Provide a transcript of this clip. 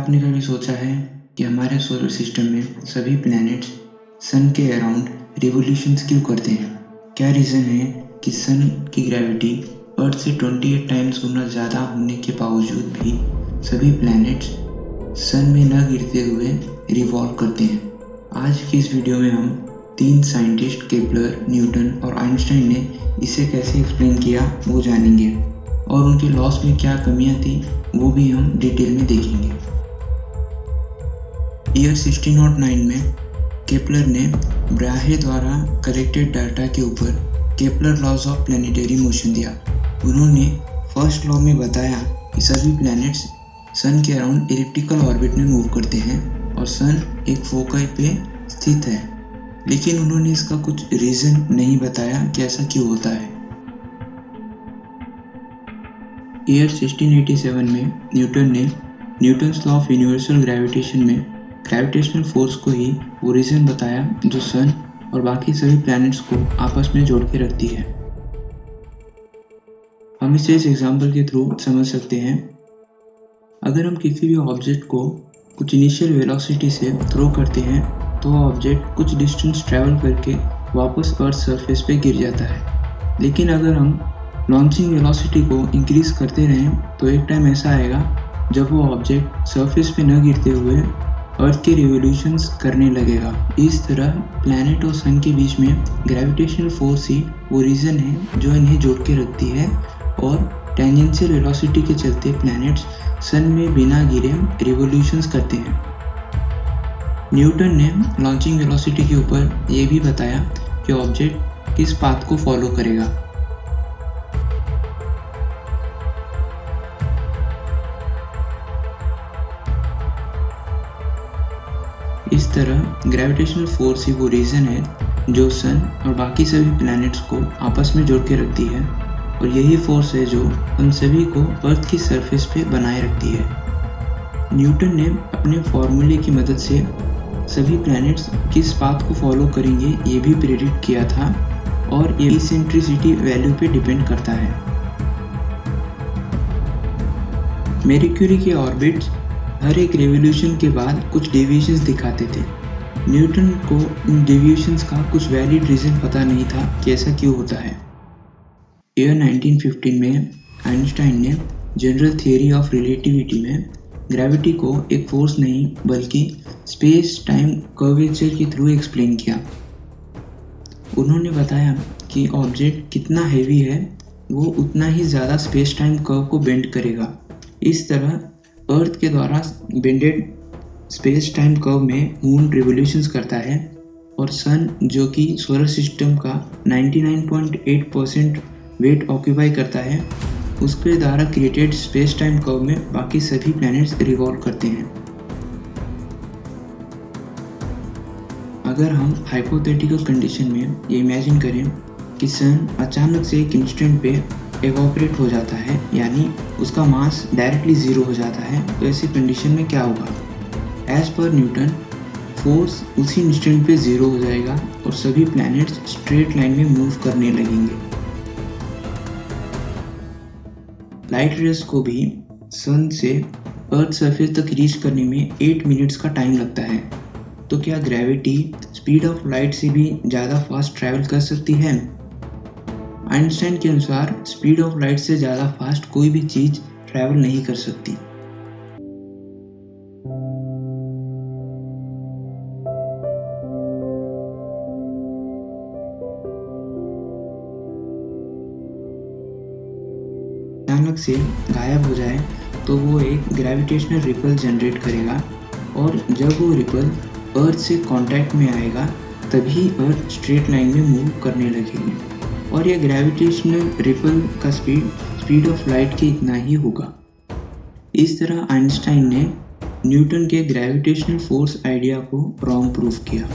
आपने कभी सोचा है कि हमारे सोलर सिस्टम में सभी प्लैनेट्स सन के अराउंड रिवोल्यूशंस क्यों करते हैं? क्या रीज़न है कि सन की ग्रेविटी अर्थ से 28 टाइम्स गुना ज़्यादा होने के बावजूद भी सभी प्लैनेट्स सन में न गिरते हुए रिवॉल्व करते हैं? आज की इस वीडियो में हम 3 साइंटिस्ट केपलर, न्यूटन और आइंस्टाइन ने इसे कैसे एक्सप्लेन किया वो जानेंगे और उनके लॉस में क्या कमियां थी वो भी हम डिटेल में देखेंगे। ईयर 1609 में केपलर ने ब्राहे द्वारा कलेक्टेड डाटा के ऊपर Kepler laws of planetary motion दिया। उन्होंने फर्स्ट लॉ में बताया कि सभी प्लैनेट्स सन के अराउंड एलिप्टिकल ऑर्बिट में मूव करते हैं और सन एक फोकस पे स्थित है, लेकिन उन्होंने इसका कुछ रीज़न नहीं बताया कि ऐसा क्यों होता है। ईयर 1687 में न्यूटन ने Newton's law of universal gravitation में ग्रेविटेशनल फोर्स को ही वो रीज़न बताया जो सन और बाकी सभी प्लैनेट्स को आपस में जोड़ के रखती है। हम इसे इस एग्जाम्पल के थ्रू समझ सकते हैं। अगर हम किसी भी ऑब्जेक्ट को कुछ इनिशियल वेलोसिटी से थ्रो करते हैं तो वो ऑब्जेक्ट कुछ डिस्टेंस ट्रैवल करके वापस अर्थ सरफेस पे गिर जाता है। लेकिन अगर हम लॉन्चिंग वेलोसिटी को इंक्रीज करते रहें तो एक टाइम ऐसा आएगा जब वो ऑब्जेक्ट सरफेस पे न गिरते हुए अर्थ के रिवोल्यूशंस करने लगेगा। इस तरह प्लैनेट और सन के बीच में ग्रेविटेशनल फोर्स ही वो रीज़न है जो इन्हें जोड़ के रखती है और टेंजेंशियल वेलोसिटी के चलते प्लैनेट्स सन में बिना गिरे रिवोल्यूशंस करते हैं। न्यूटन ने लॉन्चिंग वेलोसिटी के ऊपर ये भी बताया कि ऑब्जेक्ट किस पाथ को फॉलो करेगा। इस तरह ग्रेविटेशनल फोर्स ही वो रीज़न है जो सन और बाकी सभी प्लैनेट्स को आपस में जोड़ के रखती है और यही फोर्स है जो हम सभी को अर्थ की सरफेस पे बनाए रखती है। न्यूटन ने अपने फॉर्मूले की मदद से सभी प्लैनेट्स किस पाथ को फॉलो करेंगे ये भी प्रेडिक्ट किया था और ये इसेंट्रिसिटी वैल्यू पे डिपेंड करता है। मेर्क्यूरी के ऑर्बिट्स हर एक रिवोल्यूशन के बाद कुछ डेविएशंस दिखाते थे। न्यूटन को इन डेविएशंस का कुछ वैलिड रीज़न पता नहीं था कि ऐसा क्यों होता है। ईयर 1915 में आइंस्टाइन ने जनरल थियरी ऑफ रिलेटिविटी में ग्रेविटी को एक फोर्स नहीं बल्कि स्पेस टाइम कर्वेचर के थ्रू एक्सप्लेन किया। उन्होंने बताया कि ऑब्जेक्ट कितना हैवी है वो उतना ही ज़्यादा स्पेस टाइम कर्व को बेंड करेगा। इस तरह अर्थ के द्वारा बेंडेड स्पेस टाइम कर्व में मून रिवोल्यूशंस करता है और सन जो कि सोलर सिस्टम का 99.8% वेट ऑक्यूपाई करता है उसके द्वारा क्रिएटेड स्पेस टाइम कर्व में बाकी सभी प्लैनेट्स रिवॉल्व करते हैं। अगर हम हाइपोथेटिकल कंडीशन में ये इमेजिन करें कि सन अचानक से एक इंस्टेंट पे एवोपरेट हो जाता है, यानी उसका मास डायरेक्टली ज़ीरो हो जाता है, तो ऐसी कंडीशन में क्या होगा? एज पर न्यूटन फोर्स उसी इंस्टेंट पे ज़ीरो हो जाएगा और सभी प्लैनेट्स स्ट्रेट लाइन में मूव करने लगेंगे। लाइट रेस को भी सन से अर्थ सरफेस तक रीच करने में 8 मिनट्स का टाइम लगता है। तो क्या ग्रेविटी स्पीड ऑफ लाइट से भी ज़्यादा फास्ट ट्रैवल कर सकती है? आइंस्टाइन के अनुसार स्पीड ऑफ लाइट से ज़्यादा फास्ट कोई भी चीज़ ट्रैवल नहीं कर सकती। अचानक से गायब हो जाए तो वो एक ग्रेविटेशनल रिपल जनरेट करेगा और जब वो रिपल अर्थ से कांटेक्ट में आएगा तभी अर्थ स्ट्रेट लाइन में मूव करने लगेगी और यह ग्रेविटेशनल रिपल का स्पीड ऑफ लाइट के इतना ही होगा। इस तरह आइंस्टाइन ने न्यूटन के ग्रेविटेशनल फोर्स आइडिया को रॉन्ग प्रूफ किया।